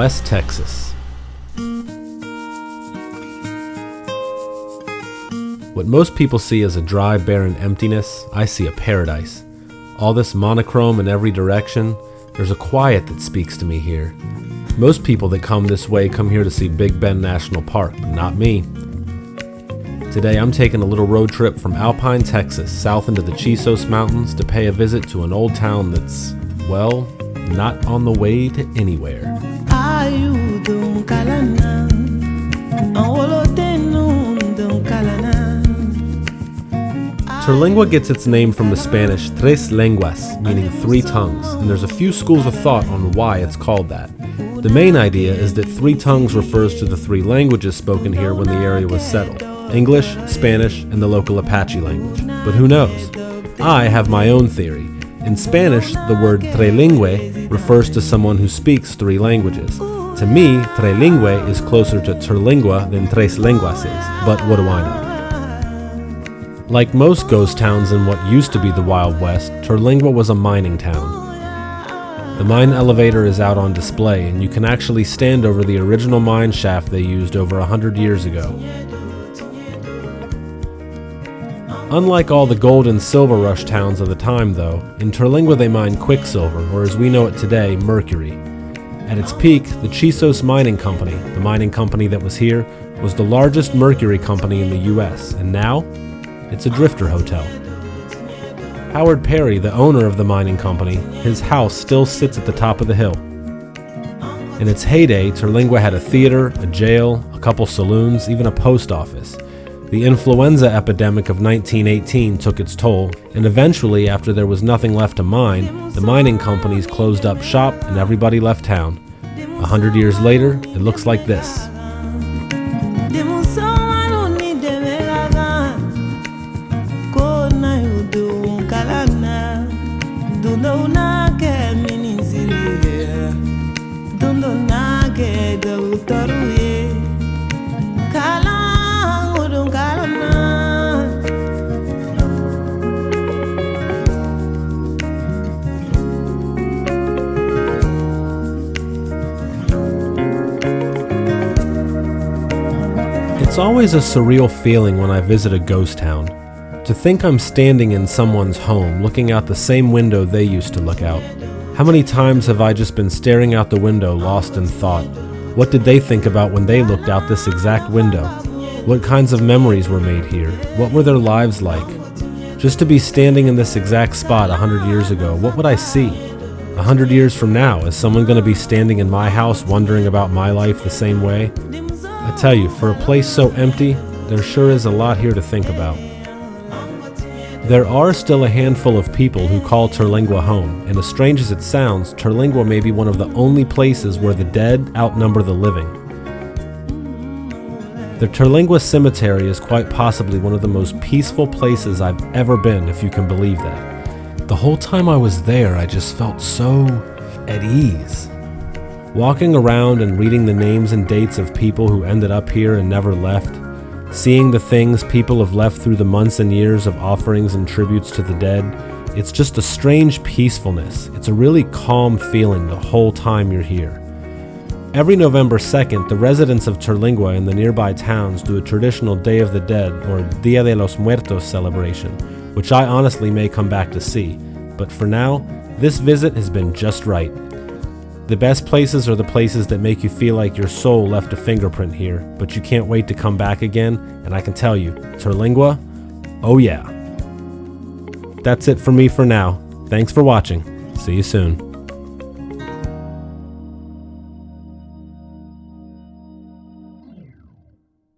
West Texas. What most people see as a dry, barren emptiness, I see a paradise. All this monochrome in every direction, there's a quiet that speaks to me here. Most people that come this way come here to see Big Bend National Park, but not me. Today I'm taking a little road trip from Alpine, Texas, south into the Chisos Mountains to pay a visit to an old town that's, well, not on the way to anywhere. Terlingua gets its name from the Spanish tres lenguas, meaning three tongues, and there's a few schools of thought on why it's called that. The main idea is that three tongues refers to the three languages spoken here when the area was settled: English, Spanish, and the local Apache language. But who knows? I have my own theory. In Spanish, the word Terlingua refers to someone who speaks three languages. To me, Terlingua is closer to Terlingua than Tres Lenguas is, but what do I know? Like most ghost towns in what used to be the Wild West, Terlingua was a mining town. The mine elevator is out on display, and you can actually stand over the original mine shaft they used over 100 years ago. Unlike all the gold and silver rush towns of the time, though, in Terlingua they mined quicksilver, or as we know it today, mercury. At its peak, the Chisos Mining Company, the mining company that was here, was the largest mercury company in the U.S., and now, it's a drifter hotel. Howard Perry, the owner of the mining company, his house still sits at the top of the hill. In its heyday, Terlingua had a theater, a jail, a couple saloons, even a post office. The influenza epidemic of 1918 took its toll, and eventually, after there was nothing left to mine, the mining companies closed up shop and everybody left town. 100 years later, it looks like this. It's always a surreal feeling when I visit a ghost town. To think I'm standing in someone's home, looking out the same window they used to look out. How many times have I just been staring out the window, lost in thought? What did they think about when they looked out this exact window? What kinds of memories were made here? What were their lives like? Just to be standing in this exact spot 100 years ago, what would I see? 100 years from now, is someone going to be standing in my house wondering about my life the same way? I tell you, for a place so empty, there sure is a lot here to think about. There are still a handful of people who call Terlingua home, and as strange as it sounds, Terlingua may be one of the only places where the dead outnumber the living. The Terlingua Cemetery is quite possibly one of the most peaceful places I've ever been, if you can believe that. The whole time I was there, I just felt so at ease. Walking around and reading the names and dates of people who ended up here and never left, seeing the things people have left through the months and years of offerings and tributes to the dead, it's just a strange peacefulness. It's a really calm feeling the whole time you're here. Every November 2nd, the residents of Terlingua and the nearby towns do a traditional Day of the Dead or Dia de los Muertos celebration, which I honestly may come back to see. But for now, this visit has been just right. The best places are the places that make you feel like your soul left a fingerprint here, but you can't wait to come back again, and I can tell you, Terlingua, oh yeah. That's it for me for now. Thanks for watching. See you soon.